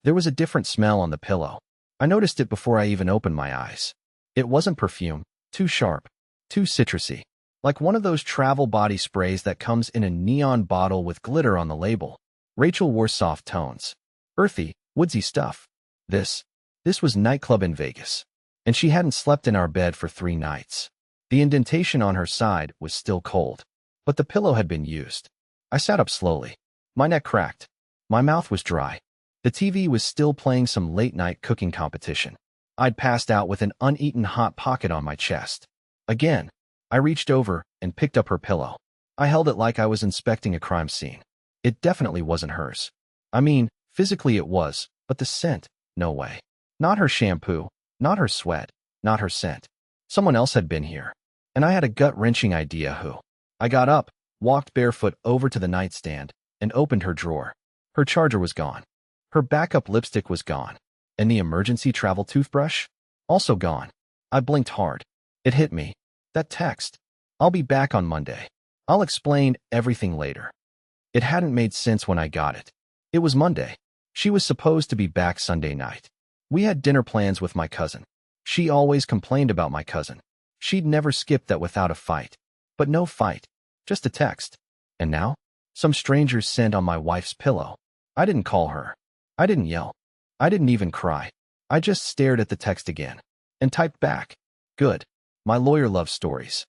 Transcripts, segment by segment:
There was a different smell on the pillow. I noticed it before I even opened my eyes. It wasn't perfume, too sharp, too citrusy, like one of those travel body sprays that comes in a neon bottle with glitter on the label. Rachel wore soft tones, earthy, woodsy stuff. This was nightclub in Vegas, and she hadn't slept in our bed for 3 nights. The indentation on her side was still cold, but the pillow had been used. I sat up slowly. My neck cracked. My mouth was dry. The TV was still playing some late-night cooking competition. I'd passed out with an uneaten hot pocket on my chest. Again, I reached over and picked up her pillow. I held it like I was inspecting a crime scene. It definitely wasn't hers. I mean, physically it was, but the scent, no way. Not her shampoo, not her sweat, not her scent. Someone else had been here, and I had a gut-wrenching idea who. I got up, walked barefoot over to the nightstand, and opened her drawer. Her charger was gone. Her backup lipstick was gone. And the emergency travel toothbrush? Also gone. I blinked hard. It hit me. That text. I'll be back on Monday. I'll explain everything later. It hadn't made sense when I got it. It was Monday. She was supposed to be back Sunday night. We had dinner plans with my cousin. She always complained about my cousin. She'd never skipped that without a fight. But no fight. Just a text. And now? Some stranger's scent on my wife's pillow. I didn't call her. I didn't yell. I didn't even cry. I just stared at the text again and typed back. Good. My lawyer loves stories.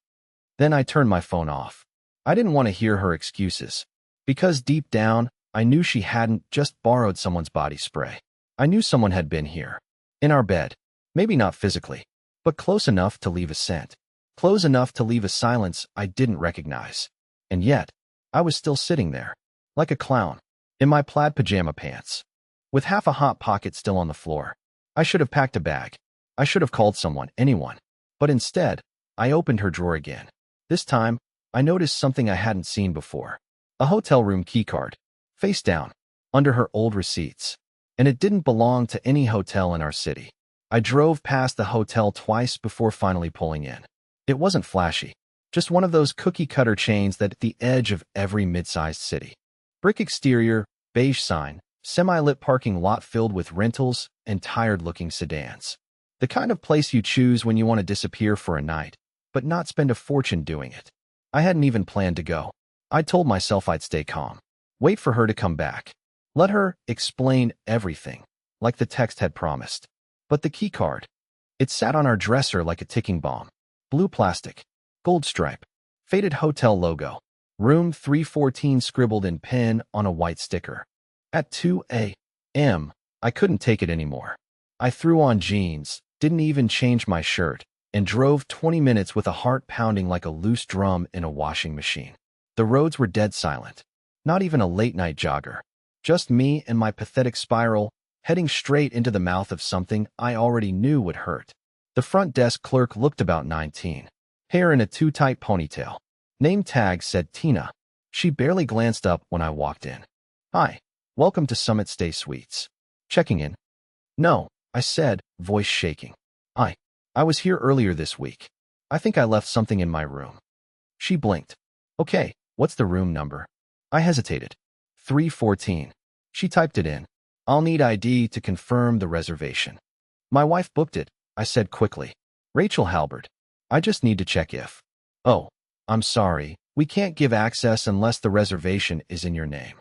Then I turned my phone off. I didn't want to hear her excuses, because deep down, I knew she hadn't just borrowed someone's body spray. I knew someone had been here. In our bed. Maybe not physically, but close enough to leave a scent. Close enough to leave a silence I didn't recognize. And yet, I was still sitting there, like a clown, in my plaid pajama pants, with half a hot pocket still on the floor. I should have packed a bag. I should have called someone, anyone. But instead, I opened her drawer again. This time, I noticed something I hadn't seen before. A hotel room keycard, face down, under her old receipts. And it didn't belong to any hotel in our city. I drove past the hotel twice before finally pulling in. It wasn't flashy, just one of those cookie-cutter chains that at the edge of every mid-sized city. Brick exterior, beige sign, semi-lit parking lot filled with rentals and tired-looking sedans. The kind of place you choose when you want to disappear for a night, but not spend a fortune doing it. I hadn't even planned to go. I told myself I'd stay calm. Wait for her to come back. Let her explain everything, like the text had promised. But the keycard, it sat on our dresser like a ticking bomb. Blue plastic, gold stripe, faded hotel logo, room 314 scribbled in pen on a white sticker. At 2 a.m., I couldn't take it anymore. I threw on jeans, didn't even change my shirt, and drove 20 minutes with a heart pounding like a loose drum in a washing machine. The roads were dead silent. Not even a late-night jogger. Just me and my pathetic spiral, heading straight into the mouth of something I already knew would hurt. The front desk clerk looked about 19. Hair in a too-tight ponytail. Name tag said Tina. She barely glanced up when I walked in. Hi, welcome to Summit Stay Suites. Checking in? No, I said, voice shaking. I was here earlier this week. I think I left something in my room. She blinked. Okay, what's the room number? I hesitated. 314. She typed it in. I'll need ID to confirm the reservation. My wife booked it, I said quickly. Rachel Halbert. I just need to check if. Oh, I'm sorry, we can't give access unless the reservation is in your name.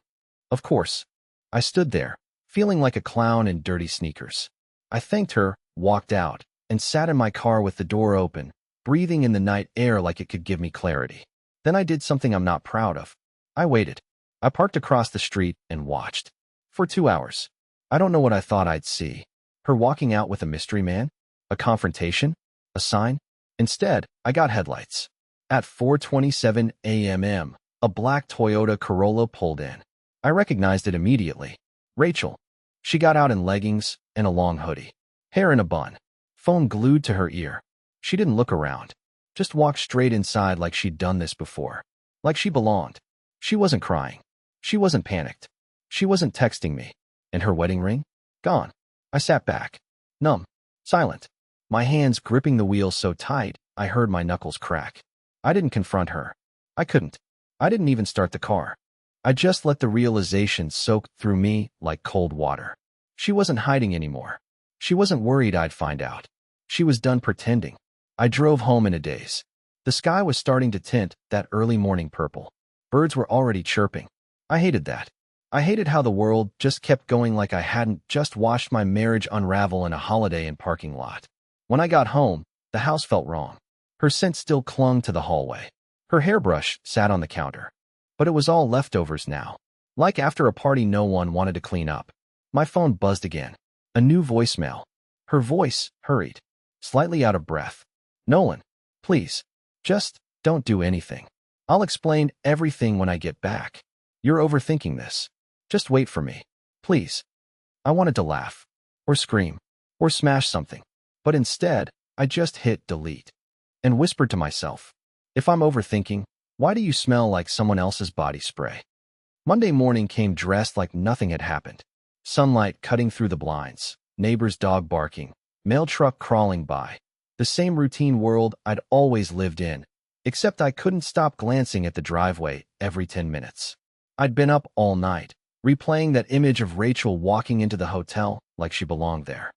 Of course. I stood there, feeling like a clown in dirty sneakers. I thanked her, walked out, and sat in my car with the door open, breathing in the night air like it could give me clarity. Then I did something I'm not proud of. I waited. I parked across the street and watched. For 2 hours. I don't know what I thought I'd see. Her walking out with a mystery man? A confrontation? A sign? Instead, I got headlights. At 4:27 a.m., a black Toyota Corolla pulled in. I recognized it immediately. Rachel. She got out in leggings and a long hoodie. Hair in a bun. Phone glued to her ear. She didn't look around. Just walked straight inside like she'd done this before. Like she belonged. She wasn't crying. She wasn't panicked. She wasn't texting me. And her wedding ring? Gone. I sat back. Numb. Silent. My hands gripping the wheel so tight, I heard my knuckles crack. I didn't confront her. I couldn't. I didn't even start the car. I just let the realization soak through me like cold water. She wasn't hiding anymore. She wasn't worried I'd find out. She was done pretending. I drove home in a daze. The sky was starting to tint that early morning purple. Birds were already chirping. I hated that. I hated how the world just kept going like I hadn't just watched my marriage unravel in a Holiday Inn parking lot. When I got home, the house felt wrong. Her scent still clung to the hallway. Her hairbrush sat on the counter. But it was all leftovers now. Like after a party no one wanted to clean up. My phone buzzed again. A new voicemail. Her voice hurried, slightly out of breath. Nolan, please, just don't do anything. I'll explain everything when I get back. You're overthinking this. Just wait for me, please. I wanted to laugh, or scream, or smash something. But instead, I just hit delete and whispered to myself, if I'm overthinking, why do you smell like someone else's body spray? Monday morning came dressed like nothing had happened. Sunlight cutting through the blinds, neighbor's dog barking, mail truck crawling by. The same routine world I'd always lived in, except I couldn't stop glancing at the driveway every 10 minutes. I'd been up all night, replaying that image of Rachel walking into the hotel like she belonged there.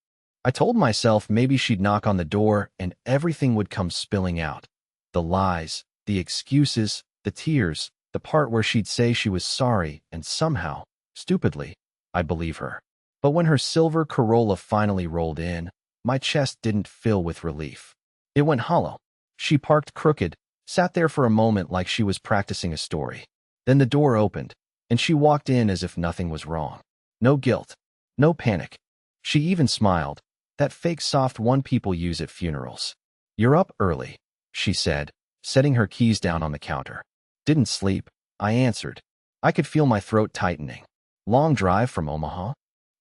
I told myself maybe she'd knock on the door and everything would come spilling out. The lies, the excuses, the tears, the part where she'd say she was sorry, and somehow, stupidly, I'd believe her. But when her silver Corolla finally rolled in, my chest didn't fill with relief. It went hollow. She parked crooked, sat there for a moment like she was practicing a story. Then the door opened, and she walked in as if nothing was wrong. No guilt, no panic. She even smiled, that fake soft one people use at funerals. You're up early, she said, setting her keys down on the counter. Didn't sleep, I answered. I could feel my throat tightening. Long drive from Omaha?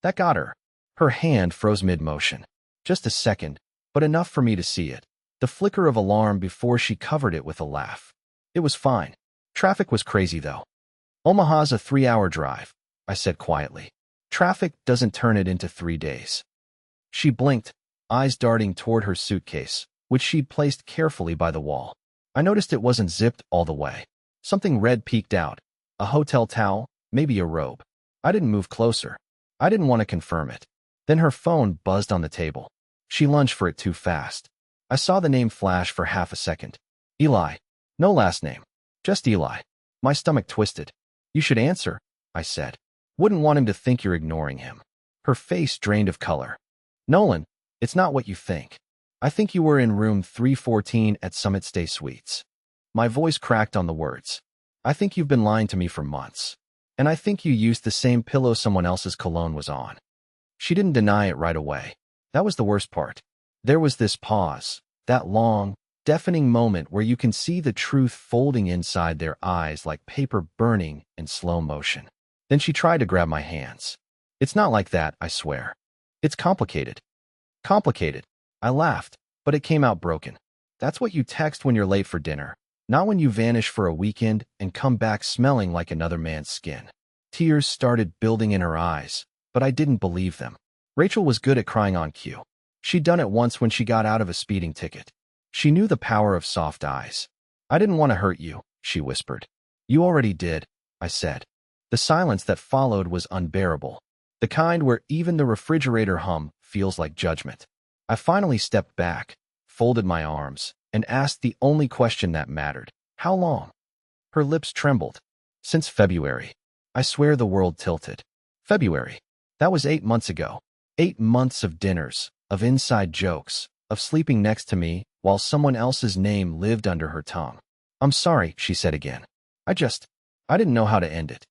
That got her. Her hand froze mid-motion. Just a second, but enough for me to see it. The flicker of alarm before she covered it with a laugh. It was fine. Traffic was crazy, though. Omaha's a 3-hour drive, I said quietly. Traffic doesn't turn it into 3 days. She blinked, eyes darting toward her suitcase, which she'd placed carefully by the wall. I noticed it wasn't zipped all the way. Something red peeked out. A hotel towel, maybe a robe. I didn't move closer. I didn't want to confirm it. Then her phone buzzed on the table. She lunged for it too fast. I saw the name flash for half a second. Eli. No last name. Just Eli. My stomach twisted. You should answer, I said. Wouldn't want him to think you're ignoring him. Her face drained of color. Nolan, it's not what you think. I think you were in room 314 at Summit Stay Suites. My voice cracked on the words. I think you've been lying to me for months. And I think you used the same pillow someone else's cologne was on. She didn't deny it right away. That was the worst part. There was this pause, that long, deafening moment where you can see the truth folding inside their eyes like paper burning in slow motion. Then she tried to grab my hands. It's not like that, I swear. It's complicated. Complicated. I laughed, but it came out broken. That's what you text when you're late for dinner, not when you vanish for a weekend and come back smelling like another man's skin. Tears started building in her eyes, but I didn't believe them. Rachel was good at crying on cue. She'd done it once when she got out of a speeding ticket. She knew the power of soft eyes. I didn't want to hurt you, she whispered. You already did, I said. The silence that followed was unbearable, the kind where even the refrigerator hum feels like judgment. I finally stepped back, folded my arms, and asked the only question that mattered. How long? Her lips trembled. Since February. I swear the world tilted. February. That was 8 months ago. 8 months of dinners, of inside jokes, of sleeping next to me while someone else's name lived under her tongue. I'm sorry, she said again. I didn't know how to end it.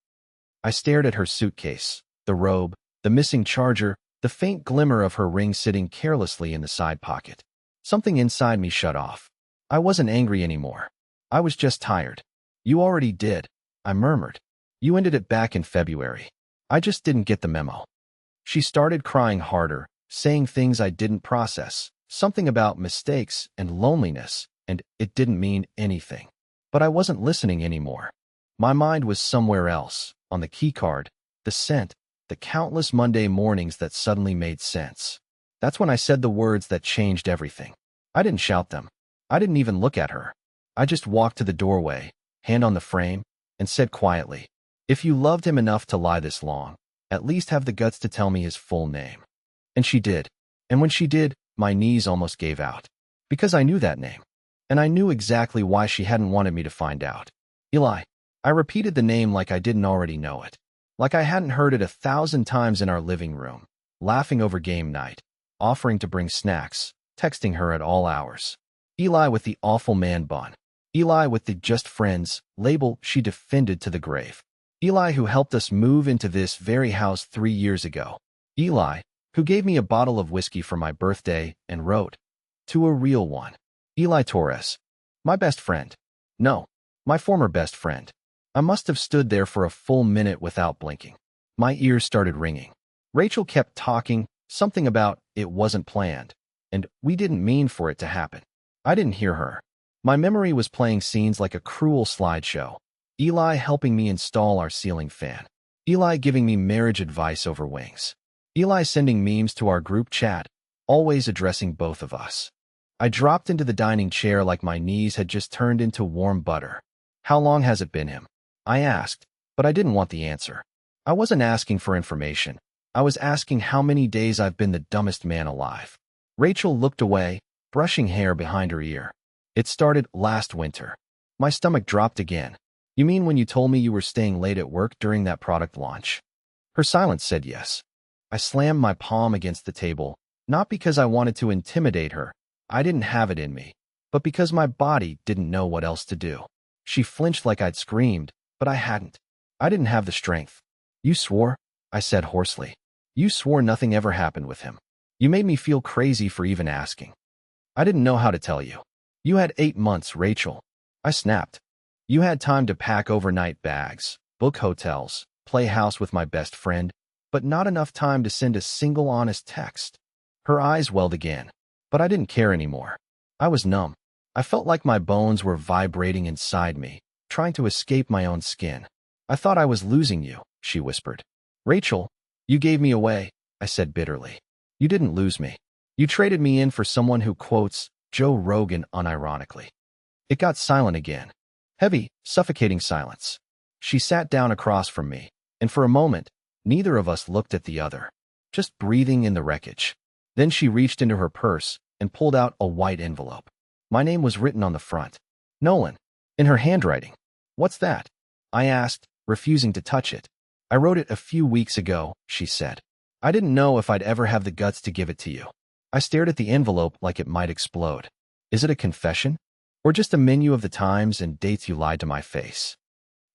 I stared at her suitcase, the robe, the missing charger, the faint glimmer of her ring sitting carelessly in the side pocket. Something inside me shut off. I wasn't angry anymore. I was just tired. You already did, I murmured. You ended it back in February. I just didn't get the memo. She started crying harder, saying things I didn't process, something about mistakes and loneliness, and it didn't mean anything. But I wasn't listening anymore. My mind was somewhere else, on the keycard, the scent, the countless Monday mornings that suddenly made sense. That's when I said the words that changed everything. I didn't shout them. I didn't even look at her. I just walked to the doorway, hand on the frame, and said quietly, if you loved him enough to lie this long, At least have the guts to tell me his full name. And she did. And when she did, my knees almost gave out. Because I knew that name. And I knew exactly why she hadn't wanted me to find out. Eli. I repeated the name like I didn't already know it. Like I hadn't heard it 1,000 times in our living room, laughing over game night, offering to bring snacks, texting her at all hours. Eli with the awful man bun. Eli with the just friends label she defended to the grave. Eli who helped us move into this very house 3 years ago. Eli who gave me a bottle of whiskey for my birthday and wrote, "To a real one." Eli Torres. My best friend. No, my former best friend. I must have stood there for a full minute without blinking. My ears started ringing. Rachel kept talking, something about it wasn't planned, and we didn't mean for it to happen. I didn't hear her. My memory was playing scenes like a cruel slideshow. Eli helping me install our ceiling fan. Eli giving me marriage advice over wings. Eli sending memes to our group chat, always addressing both of us. I dropped into the dining chair like my knees had just turned into warm butter. How long has it been him? I asked, but I didn't want the answer. I wasn't asking for information. I was asking how many days I've been the dumbest man alive. Rachel looked away, brushing hair behind her ear. It started last winter. My stomach dropped again. You mean when you told me you were staying late at work during that product launch? Her silence said yes. I slammed my palm against the table, not because I wanted to intimidate her. I didn't have it in me, but because my body didn't know what else to do. She flinched like I'd screamed, but I hadn't. I didn't have the strength. You swore, I said hoarsely. You swore nothing ever happened with him. You made me feel crazy for even asking. I didn't know how to tell you. You had 8 months, Rachel. I snapped. You had time to pack overnight bags, book hotels, play house with my best friend, but not enough time to send a single honest text. Her eyes welled again, but I didn't care anymore. I was numb. I felt like my bones were vibrating inside me, trying to escape my own skin. I thought I was losing you, she whispered. Rachel, you gave me away, I said bitterly. You didn't lose me. You traded me in for someone who quotes Joe Rogan unironically. It got silent again. Heavy, suffocating silence. She sat down across from me, and for a moment, neither of us looked at the other, just breathing in the wreckage. Then she reached into her purse and pulled out a white envelope. My name was written on the front. Nolan. In her handwriting. What's that? I asked, refusing to touch it. I wrote it a few weeks ago, she said. I didn't know if I'd ever have the guts to give it to you. I stared at the envelope like it might explode. Is it a confession? Or just a menu of the times and dates you lied to my face?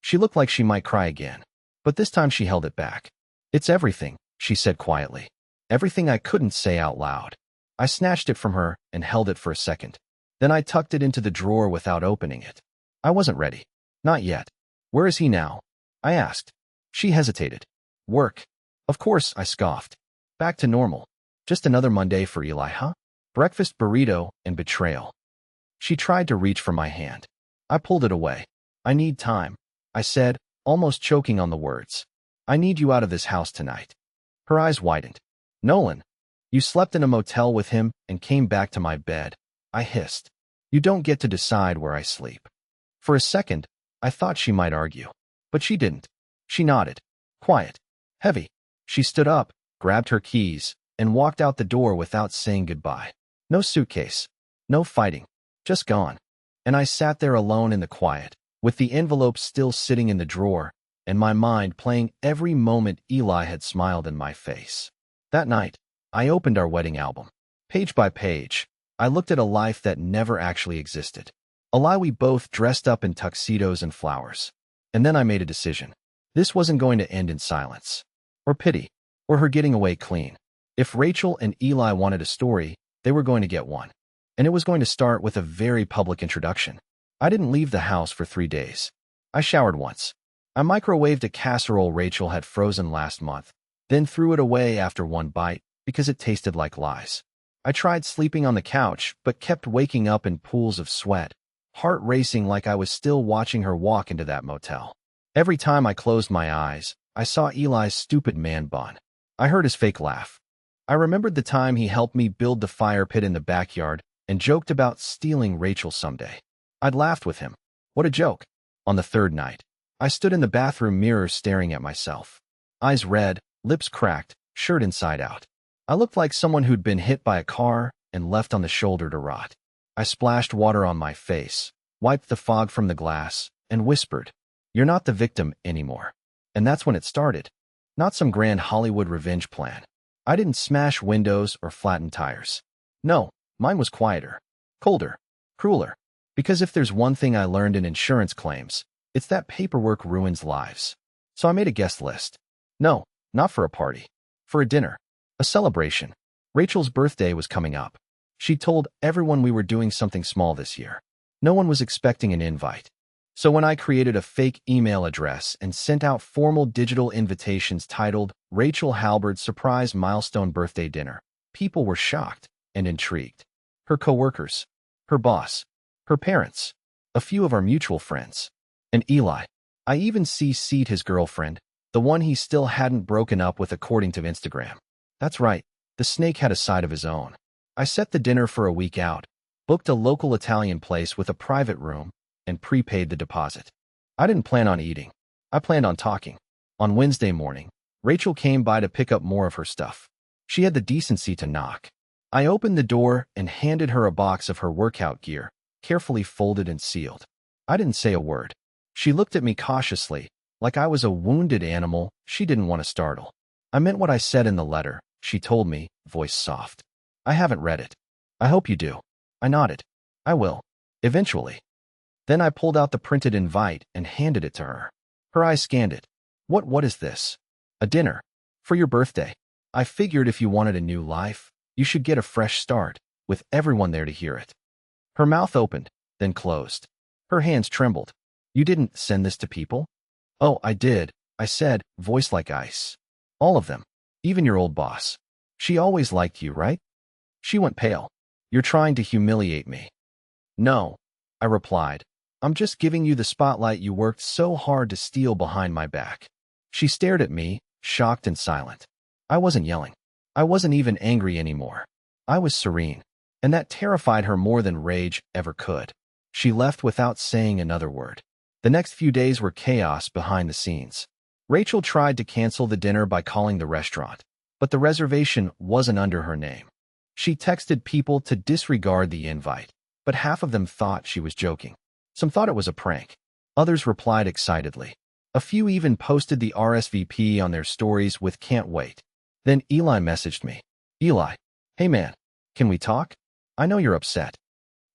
She looked like she might cry again, but this time she held it back. It's everything, she said quietly. Everything I couldn't say out loud. I snatched it from her and held it for a second. Then I tucked it into the drawer without opening it. I wasn't ready. Not yet. Where is he now? I asked. She hesitated. Work. Of course, I scoffed. Back to normal. Just another Monday for Eli, huh? Breakfast burrito and betrayal. She tried to reach for my hand. I pulled it away. I need time, I said, almost choking on the words. I need you out of this house tonight. Her eyes widened. Nolan, you slept in a motel with him and came back to my bed. I hissed. You don't get to decide where I sleep. For a second, I thought she might argue, but she didn't. She nodded. Quiet. Heavy. She stood up, grabbed her keys, and walked out the door without saying goodbye. No suitcase. No fighting. Just gone. And I sat there alone in the quiet, with the envelope still sitting in the drawer, and my mind playing every moment Eli had smiled in my face. That night, I opened our wedding album. Page by page, I looked at a life that never actually existed. A lie we both dressed up in tuxedos and flowers. And then I made a decision. This wasn't going to end in silence, or pity, or her getting away clean. If Rachel and Eli wanted a story, they were going to get one. And it was going to start with a very public introduction. I didn't leave the house for 3 days. I showered once. I microwaved a casserole Rachel had frozen last month, then threw it away after one bite because it tasted like lies. I tried sleeping on the couch, but kept waking up in pools of sweat, heart racing like I was still watching her walk into that motel. Every time I closed my eyes, I saw Eli's stupid man bun. I heard his fake laugh. I remembered the time he helped me build the fire pit in the backyard and joked about stealing Rachel someday. I'd laughed with him. What a joke. On the third night, I stood in the bathroom mirror staring at myself. Eyes red, lips cracked, shirt inside out. I looked like someone who'd been hit by a car and left on the shoulder to rot. I splashed water on my face, wiped the fog from the glass, and whispered, "You're not the victim anymore." And that's when it started. Not some grand Hollywood revenge plan. I didn't smash windows or flatten tires. No, mine was quieter, colder, crueler. Because if there's one thing I learned in insurance claims, it's that paperwork ruins lives. So I made a guest list. No, not for a party. For a dinner. A celebration. Rachel's birthday was coming up. She told everyone we were doing something small this year. No one was expecting an invite. So when I created a fake email address and sent out formal digital invitations titled Rachel Halbert's Surprise Milestone Birthday Dinner, people were shocked and intrigued. Her coworkers, her boss, her parents, a few of our mutual friends, and Eli. I even CC'd his girlfriend, the one he still hadn't broken up with according to Instagram. That's right, the snake had a side of his own. I set the dinner for a week out, booked a local Italian place with a private room, and prepaid the deposit. I didn't plan on eating. I planned on talking. On Wednesday morning, Rachel came by to pick up more of her stuff. She had the decency to knock. I opened the door and handed her a box of her workout gear, carefully folded and sealed. I didn't say a word. She looked at me cautiously, like I was a wounded animal she didn't want to startle. I meant what I said in the letter, she told me, voice soft. I haven't read it. I hope you do. I nodded. I will. Eventually. Then I pulled out the printed invite and handed it to her. Her eyes scanned it. What is this? A dinner. For your birthday. I figured if you wanted a new life, you should get a fresh start, with everyone there to hear it. Her mouth opened, then closed. Her hands trembled. You didn't send this to people? Oh, I did, I said, voice like ice. All of them. Even your old boss. She always liked you, right? She went pale. You're trying to humiliate me. No, I replied. I'm just giving you the spotlight you worked so hard to steal behind my back. She stared at me, shocked and silent. I wasn't yelling. I wasn't even angry anymore. I was serene, and that terrified her more than rage ever could. She left without saying another word. The next few days were chaos behind the scenes. Rachel tried to cancel the dinner by calling the restaurant, but the reservation wasn't under her name. She texted people to disregard the invite, but half of them thought she was joking. Some thought it was a prank. Others replied excitedly. A few even posted the RSVP on their stories with "can't wait." Then Eli messaged me. Eli, hey man, can we talk? I know you're upset.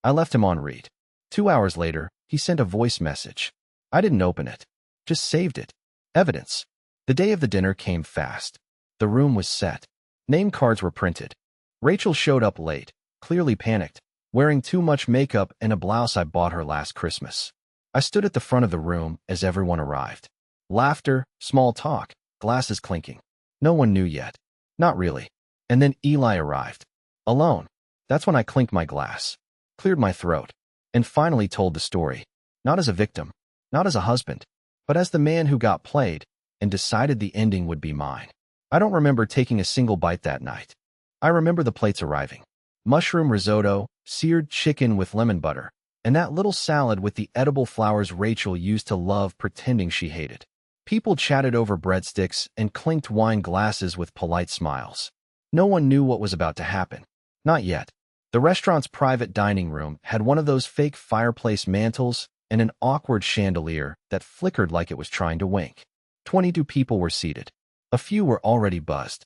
I left him on read. 2 hours later, he sent a voice message. I didn't open it. Just saved it. Evidence. The day of the dinner came fast. The room was set. Name cards were printed. Rachel showed up late, clearly panicked, wearing too much makeup and a blouse I bought her last Christmas. I stood at the front of the room as everyone arrived. Laughter, small talk, glasses clinking. No one knew yet. Not really. And then Eli arrived. Alone. That's when I clinked my glass, cleared my throat, and finally told the story. Not as a victim, not as a husband, but as the man who got played and decided the ending would be mine. I don't remember taking a single bite that night. I remember the plates arriving. Mushroom risotto, seared chicken with lemon butter, and that little salad with the edible flowers Rachel used to love pretending she hated. People chatted over breadsticks and clinked wine glasses with polite smiles. No one knew what was about to happen. Not yet. The restaurant's private dining room had one of those fake fireplace mantles and an awkward chandelier that flickered like it was trying to wink. 22 people were seated. A few were already buzzed.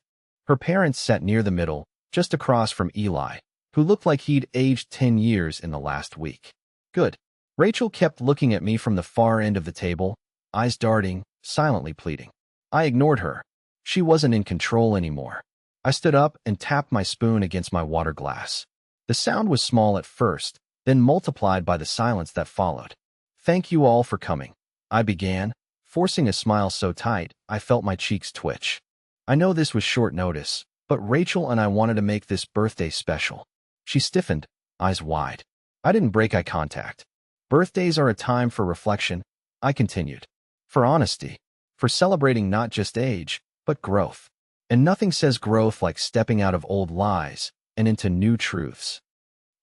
Her parents sat near the middle, just across from Eli, who looked like he'd aged 10 years in the last week. Good. Rachel kept looking at me from the far end of the table, eyes darting, silently pleading. I ignored her. She wasn't in control anymore. I stood up and tapped my spoon against my water glass. The sound was small at first, then multiplied by the silence that followed. Thank you all for coming, I began, forcing a smile so tight I felt my cheeks twitch. I know this was short notice, but Rachel and I wanted to make this birthday special. She stiffened, eyes wide. I didn't break eye contact. Birthdays are a time for reflection, I continued. For honesty. For celebrating not just age, but growth. And nothing says growth like stepping out of old lies and into new truths.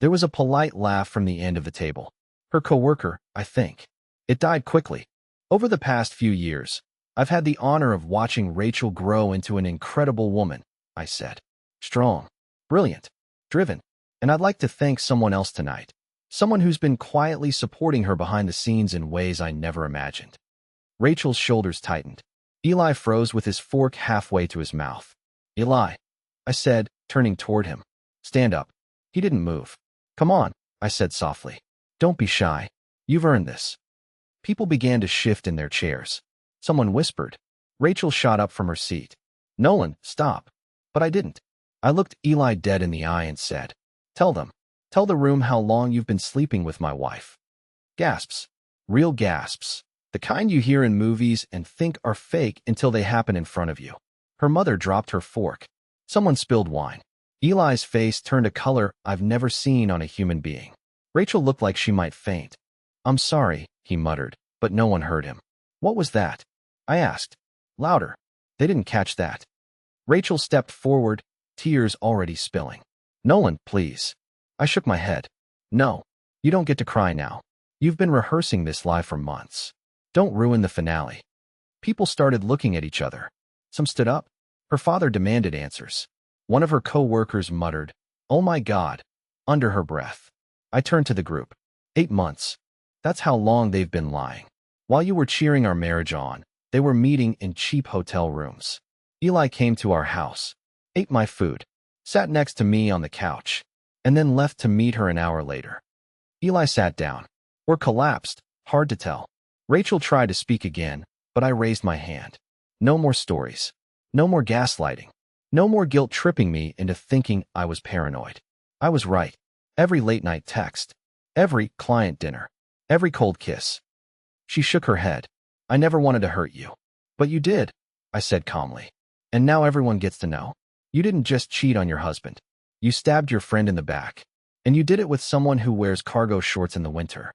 There was a polite laugh from the end of the table. Her coworker, I think. It died quickly. Over the past few years, I've had the honor of watching Rachel grow into an incredible woman, I said. Strong, brilliant, driven, and I'd like to thank someone else tonight. Someone who's been quietly supporting her behind the scenes in ways I never imagined. Rachel's shoulders tightened. Eli froze with his fork halfway to his mouth. Eli, I said, turning toward him. Stand up. He didn't move. Come on, I said softly. Don't be shy. You've earned this. People began to shift in their chairs. Someone whispered. Rachel shot up from her seat. Nolan, stop. But I didn't. I looked Eli dead in the eye and said, Tell them. Tell the room how long you've been sleeping with my wife. Gasps. Real gasps. The kind you hear in movies and think are fake until they happen in front of you. Her mother dropped her fork. Someone spilled wine. Eli's face turned a color I've never seen on a human being. Rachel looked like she might faint. I'm sorry, he muttered, but no one heard him. What was that? I asked. Louder. They didn't catch that. Rachel stepped forward, tears already spilling. Nolan, please. I shook my head. No, you don't get to cry now. You've been rehearsing this lie for months. Don't ruin the finale. People started looking at each other. Some stood up. Her father demanded answers. One of her co-workers muttered, Oh my God, under her breath. I turned to the group. 8 months. That's how long they've been lying. While you were cheering our marriage on, they were meeting in cheap hotel rooms. Eli came to our house, ate my food, sat next to me on the couch, and then left to meet her an hour later. Eli sat down, or collapsed, hard to tell. Rachel tried to speak again, but I raised my hand. No more stories. No more gaslighting. No more guilt tripping me into thinking I was paranoid. I was right. Every late-night text. Every client dinner. Every cold kiss. She shook her head. I never wanted to hurt you. But you did, I said calmly. And now everyone gets to know. You didn't just cheat on your husband. You stabbed your friend in the back. And you did it with someone who wears cargo shorts in the winter.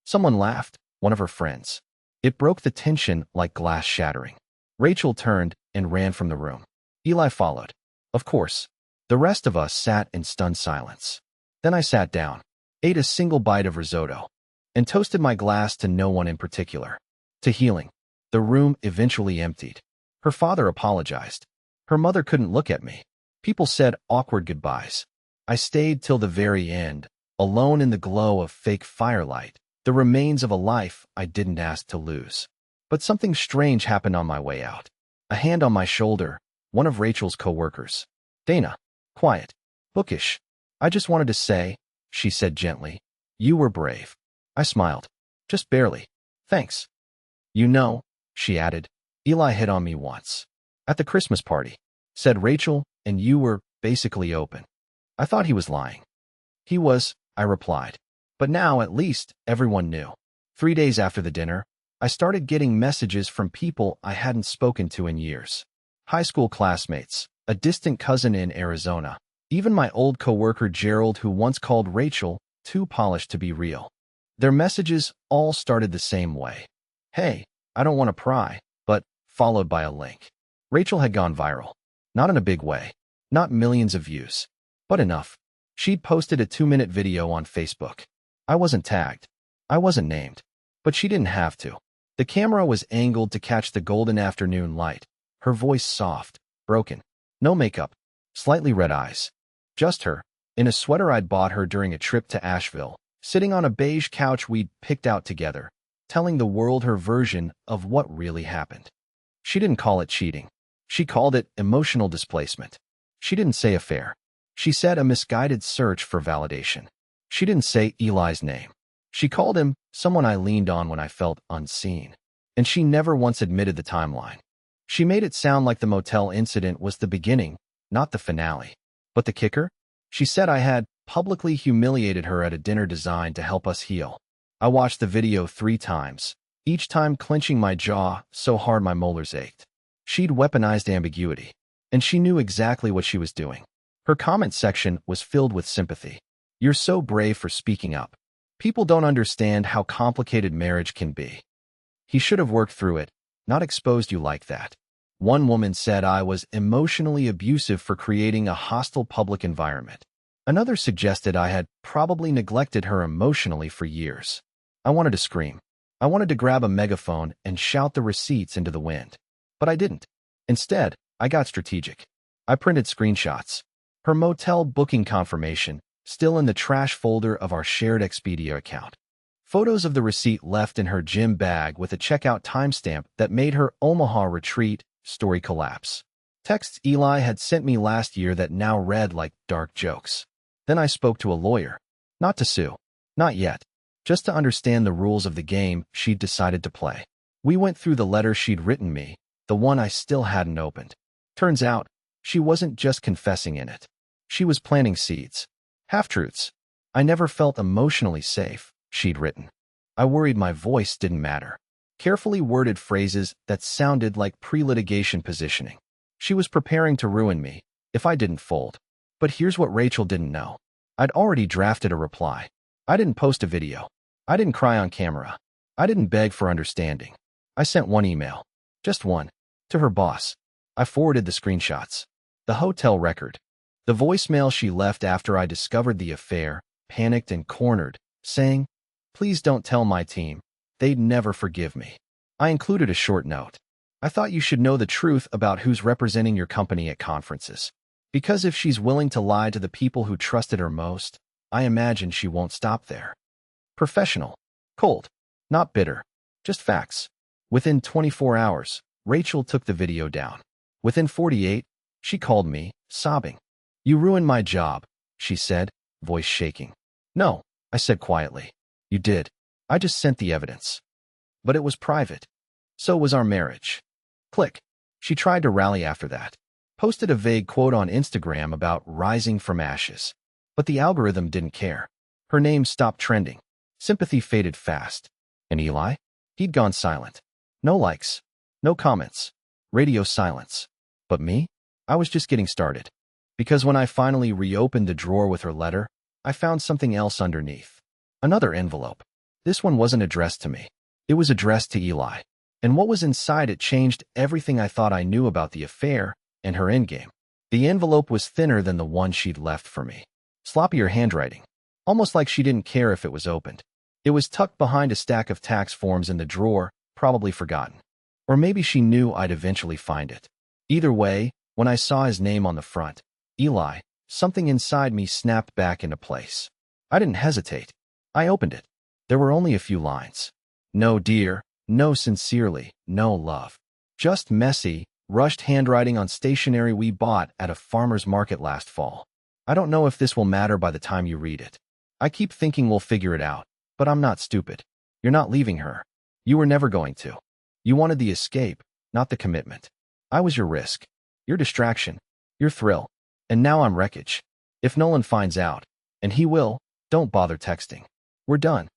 Someone laughed, one of her friends. It broke the tension like glass shattering. Rachel turned and ran from the room. Eli followed. Of course. The rest of us sat in stunned silence. Then I sat down, ate a single bite of risotto, and toasted my glass to no one in particular. To healing. The room eventually emptied. Her father apologized. Her mother couldn't look at me. People said awkward goodbyes. I stayed till the very end, alone in the glow of fake firelight, the remains of a life I didn't ask to lose. But something strange happened on my way out. A hand on my shoulder, one of Rachel's co-workers. Dana. Quiet. Bookish. I just wanted to say, she said gently, you were brave. I smiled. Just barely. Thanks. You know, she added, Eli hit on me once. At the Christmas party, said Rachel, and you were basically open. I thought he was lying. He was, I replied. But now, at least, everyone knew. 3 days after the dinner, I started getting messages from people I hadn't spoken to in years. High school classmates, a distant cousin in Arizona, even my old coworker Gerald who once called Rachel too polished to be real. Their messages all started the same way. Hey, I don't want to pry, but followed by a link. Rachel had gone viral. Not in a big way. Not millions of views. But enough. She'd posted a 2-minute video on Facebook. I wasn't tagged. I wasn't named. But she didn't have to. The camera was angled to catch the golden afternoon light. Her voice soft, broken. No makeup. Slightly red eyes. Just her, in a sweater I'd bought her during a trip to Asheville, sitting on a beige couch we'd picked out together, telling the world her version of what really happened. She didn't call it cheating. She called it emotional displacement. She didn't say affair. She said a misguided search for validation. She didn't say Eli's name. She called him someone I leaned on when I felt unseen. And she never once admitted the timeline. She made it sound like the motel incident was the beginning, not the finale. But the kicker? She said I had publicly humiliated her at a dinner designed to help us heal. I watched the video 3 times, each time clenching my jaw so hard my molars ached. She'd weaponized ambiguity, and she knew exactly what she was doing. Her comment section was filled with sympathy. You're so brave for speaking up. People don't understand how complicated marriage can be. He should have worked through it, not exposed you like that. One woman said I was emotionally abusive for creating a hostile public environment. Another suggested I had probably neglected her emotionally for years. I wanted to scream. I wanted to grab a megaphone and shout the receipts into the wind. But I didn't. Instead, I got strategic. I printed screenshots. Her motel booking confirmation, still in the trash folder of our shared Expedia account. Photos of the receipt left in her gym bag with a checkout timestamp that made her Omaha retreat story collapse. Texts Eli had sent me last year that now read like dark jokes. Then I spoke to a lawyer. Not to sue. Not yet. Just to understand the rules of the game she'd decided to play. We went through the letter she'd written me, the one I still hadn't opened. Turns out, she wasn't just confessing in it. She was planting seeds. Half-truths. I never felt emotionally safe, she'd written. I worried my voice didn't matter. Carefully worded phrases that sounded like pre-litigation positioning. She was preparing to ruin me, if I didn't fold. But here's what Rachel didn't know. I'd already drafted a reply. I didn't post a video. I didn't cry on camera. I didn't beg for understanding. I sent one email. Just one. To her boss. I forwarded the screenshots. The hotel record. The voicemail she left after I discovered the affair, panicked and cornered, saying, "Please don't tell my team. They'd never forgive me." I included a short note. I thought you should know the truth about who's representing your company at conferences. Because if she's willing to lie to the people who trusted her most, I imagine she won't stop there. Professional. Cold. Not bitter. Just facts. Within 24 hours, Rachel took the video down. Within 48, she called me, sobbing. "You ruined my job," she said, voice shaking. "No," I said quietly. "You did. I just sent the evidence." But it was private. So was our marriage. Click. She tried to rally after that. Posted a vague quote on Instagram about rising from ashes. But the algorithm didn't care. Her name stopped trending. Sympathy faded fast. And Eli? He'd gone silent. No likes. No comments. Radio silence. But me? I was just getting started. Because when I finally reopened the drawer with her letter, I found something else underneath. Another envelope. This one wasn't addressed to me. It was addressed to Eli. And what was inside it changed everything I thought I knew about the affair and her endgame. The envelope was thinner than the one she'd left for me. Sloppier handwriting. Almost like she didn't care if it was opened. It was tucked behind a stack of tax forms in the drawer, probably forgotten. Or maybe she knew I'd eventually find it. Either way, when I saw his name on the front, Eli, something inside me snapped back into place. I didn't hesitate. I opened it. There were only a few lines. No dear, no sincerely, no love. Just messy, rushed handwriting on stationery we bought at a farmer's market last fall. I don't know if this will matter by the time you read it. I keep thinking we'll figure it out, but I'm not stupid. You're not leaving her. You were never going to. You wanted the escape, not the commitment. I was your risk, your distraction, your thrill. And now I'm wreckage. If Nolan finds out, and he will, don't bother texting. We're done.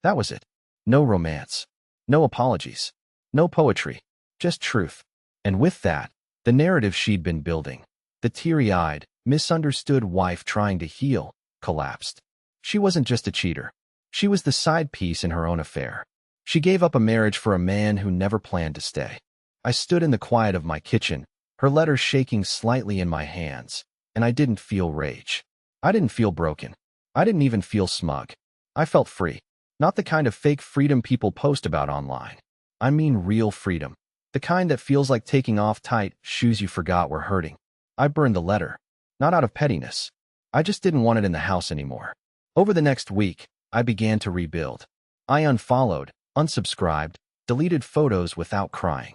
That was it. No romance. No apologies. No poetry. Just truth. And with that, the narrative she'd been building, the teary-eyed, misunderstood wife trying to heal, collapsed. She wasn't just a cheater. She was the side piece in her own affair. She gave up a marriage for a man who never planned to stay. I stood in the quiet of my kitchen, her letter shaking slightly in my hands, and I didn't feel rage. I didn't feel broken. I didn't even feel smug. I felt free. Not the kind of fake freedom people post about online. I mean real freedom. The kind that feels like taking off tight shoes you forgot were hurting. I burned the letter. Not out of pettiness. I just didn't want it in the house anymore. Over the next week, I began to rebuild. I unfollowed, unsubscribed, deleted photos without crying.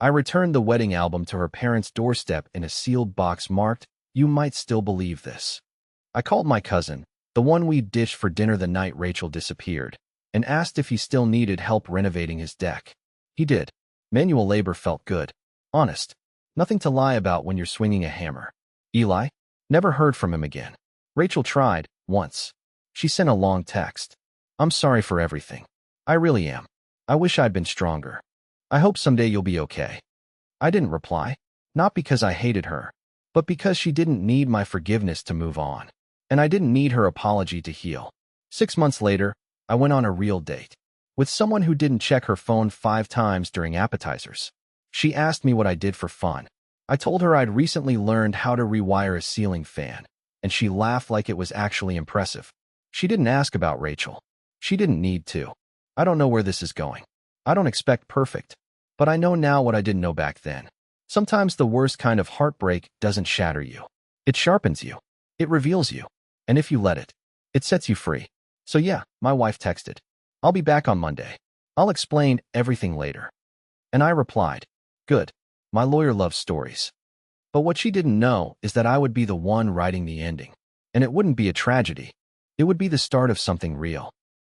I returned the wedding album to her parents' doorstep in a sealed box marked, "You might still believe this." I called my cousin, the one we dished for dinner the night Rachel disappeared, and asked if he still needed help renovating his deck. He did. Manual labor felt good. Honest. Nothing to lie about when you're swinging a hammer. Eli? Never heard from him again. Rachel tried, once. She sent a long text. "I'm sorry for everything. I really am. I wish I'd been stronger. I hope someday you'll be okay." I didn't reply. Not because I hated her, but because she didn't need my forgiveness to move on. And I didn't need her apology to heal. 6 months later, I went on a real date. With someone who didn't check her phone 5 times during appetizers. She asked me what I did for fun. I told her I'd recently learned how to rewire a ceiling fan, and she laughed like it was actually impressive. She didn't ask about Rachel. She didn't need to. I don't know where this is going. I don't expect perfect. But I know now what I didn't know back then. Sometimes the worst kind of heartbreak doesn't shatter you. It sharpens you. It reveals you. And if you let it, it sets you free. So yeah, my wife texted, "I'll be back on Monday. I'll explain everything later." And I replied, "Good. My lawyer loves stories." But what she didn't know is that I would be the one writing the ending. And it wouldn't be a tragedy. It would be the start of something real.